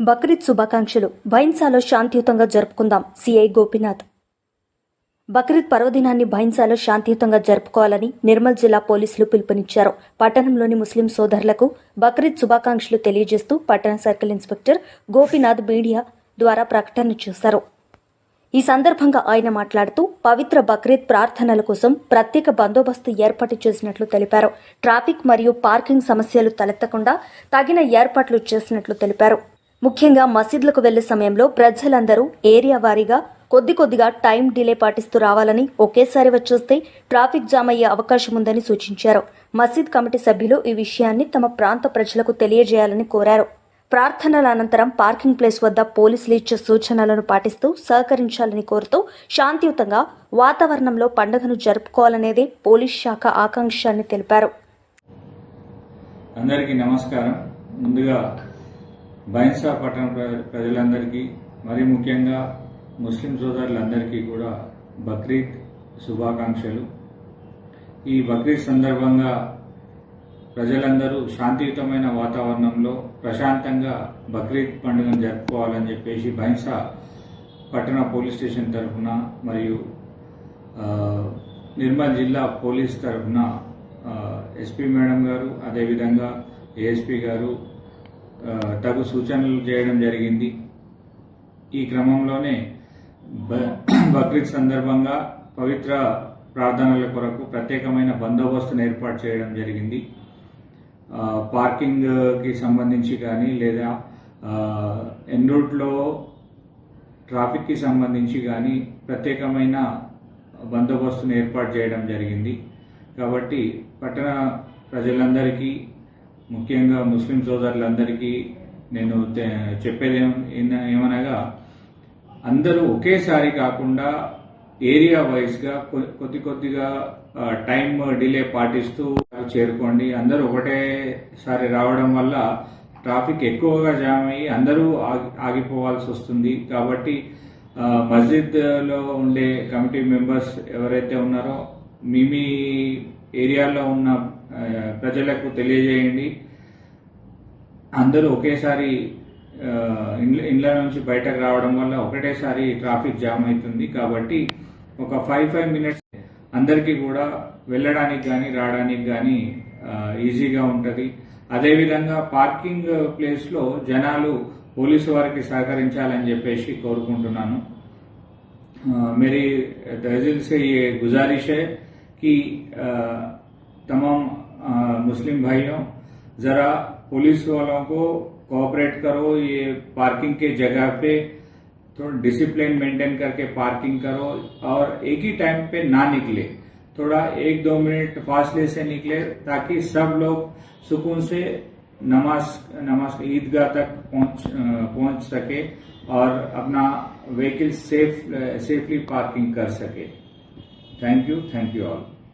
బక్రీద్ శుభాకాంక్షలు. భైన్సాలో శాంతియుతంగా జరుపుకుందాం. సిఐ గోపీనాథ్. బక్రీద్ పర్వదినాన్ని భైన్సాలో శాంతియుతంగా జరుపుకోవాలని నిర్మల్ జిల్లా పోలీసులు పిలుపునిచ్చారు. పట్టణంలోని ముస్లిం సోదరులకు బక్రీద్ శుభాకాంక్షలు తెలియజేస్తూ పట్టణ సర్కిల్ ఇన్స్పెక్టర్ గోపీనాథ్ మీడియా ద్వారా ప్రకటన చేశారు. ఈ సందర్భంగా ఆయన మాట్లాడుతూ పవిత్ర బక్రీద్ ప్రార్థనల కోసం ప్రత్యేక బందోబస్తు ఏర్పాటు చేసినట్లు తెలిపారు. ట్రాఫిక్ మరియు పార్కింగ్ సమస్యలు తలెత్తకుండా తగిన ఏర్పాట్లు చేసినట్లు తెలిపారు. ముఖ్యంగా మసీదులకు వెళ్లే సమయంలో ప్రజలందరూ ఏరియా వారీగా కొద్దిగా టైం డిలే పాటిస్తూ రావాలని, ఒకేసారి వచ్చేస్తే ట్రాఫిక్ జామ్ అయ్యే అవకాశం ఉందని సూచించారు. మసీద్ కమిటీ సభ్యులు ఈ విషయాన్ని తమ ప్రాంత ప్రజలకు తెలియజేయాలని కోరారు. ప్రార్థనల అనంతరం పార్కింగ్ ప్లేస్ వద్ద పోలీసులు ఇచ్చే సూచనలను పాటిస్తూ సహకరించాలని కోరుతూ శాంతియుతంగా వాతావరణంలో పండుగను జరుపుకోవాలనేదే పోలీస్ శాఖ ఆకాంక్ష అని తెలిపారు. అందరికీ నమస్కారం. ముందుగా బైన్సా పట్టణ ప్రజలందరికీ, మరి ముఖ్యంగా ముస్లిం సోదరులందరికీ కూడా బక్రీద్ శుభాకాంక్షలు. ఈ బక్రీద్ సందర్భంగా ప్రజలందరూ శాంతియుతమైన వాతావరణంలో ప్రశాంతంగా బక్రీద్ పండుగను జరుపుకోవాలని చెప్పేసి బైన్సా పట్టణ పోలీస్ స్టేషన్ తరఫున మరియు నిర్మల్ జిల్లా పోలీస్ తరఫున ఎస్పీ మేడం గారు, అదేవిధంగా ఏఎస్పీ గారు తగు సూచనలు చేయడం జరిగింది. ఈ క్రమంలోనే బక్రీద్ సందర్భంగా పవిత్ర ప్రార్థనల కొరకు ప్రత్యేకమైన బందోబస్తును ఏర్పాటు చేయడం జరిగింది. పార్కింగ్కి సంబంధించి కానీ లేదా ఎన్ రూట్లో ట్రాఫిక్కి సంబంధించి కానీ ప్రత్యేకమైన బందోబస్తును ఏర్పాటు చేయడం జరిగింది. కాబట్టి పట్టణ ప్రజలందరికీ, ముఖ్యంగా ముస్లిం సోదరులందరికీ నేను చెప్పేది ఏమనగా, అందరూ ఒకేసారి కాకుండా ఏరియా వైజ్గా కొద్దిగా టైం డిలే పాటిస్తూ చేరుకోండి. అందరూ ఒకటేసారి రావడం వల్ల ట్రాఫిక్ ఎక్కువగా జామ్ అయ్యి అందరూ ఆగిపోవాల్సి వస్తుంది. కాబట్టి మస్జిద్లో ఉండే కమిటీ మెంబర్స్ ఎవరైతే ఉన్నారో మీ ఏరియాలో ఉన్న ప్రజలకు తెలియజేయండి. అందరూ ఒకేసారి ఇండ్ల నుంచి బయటకు రావడం వల్ల ఒకటేసారి ట్రాఫిక్ జామ్ అవుతుంది. కాబట్టి ఒక 5 మినిట్స్ అందరికీ కూడా వెళ్ళడానికి కానీ రావడానికి కానీ ఈజీగా ఉంటుంది. అదేవిధంగా పార్కింగ్ ప్లేస్లో జనాలు పోలీసు వారికి సహకరించాలని చెప్పేసి కోరుకుంటున్నాను. मेरी तहजील से ये गुजारिश है कि तमाम मुस्लिम भाइयों, ज़रा पुलिस वालों को कोऑपरेट करो. ये पार्किंग के जगह पे थोड़ा डिसिप्लिन मेंटेन करके पार्किंग करो और एक ही टाइम पे ना निकले. थोड़ा 1-2 मिनट फासले से निकले ताकि सब लोग सुकून से नमाज ईदगाह तक पहुंच सके और अपना व्हीकल सेफली पार्किंग कर सके. Thank you all.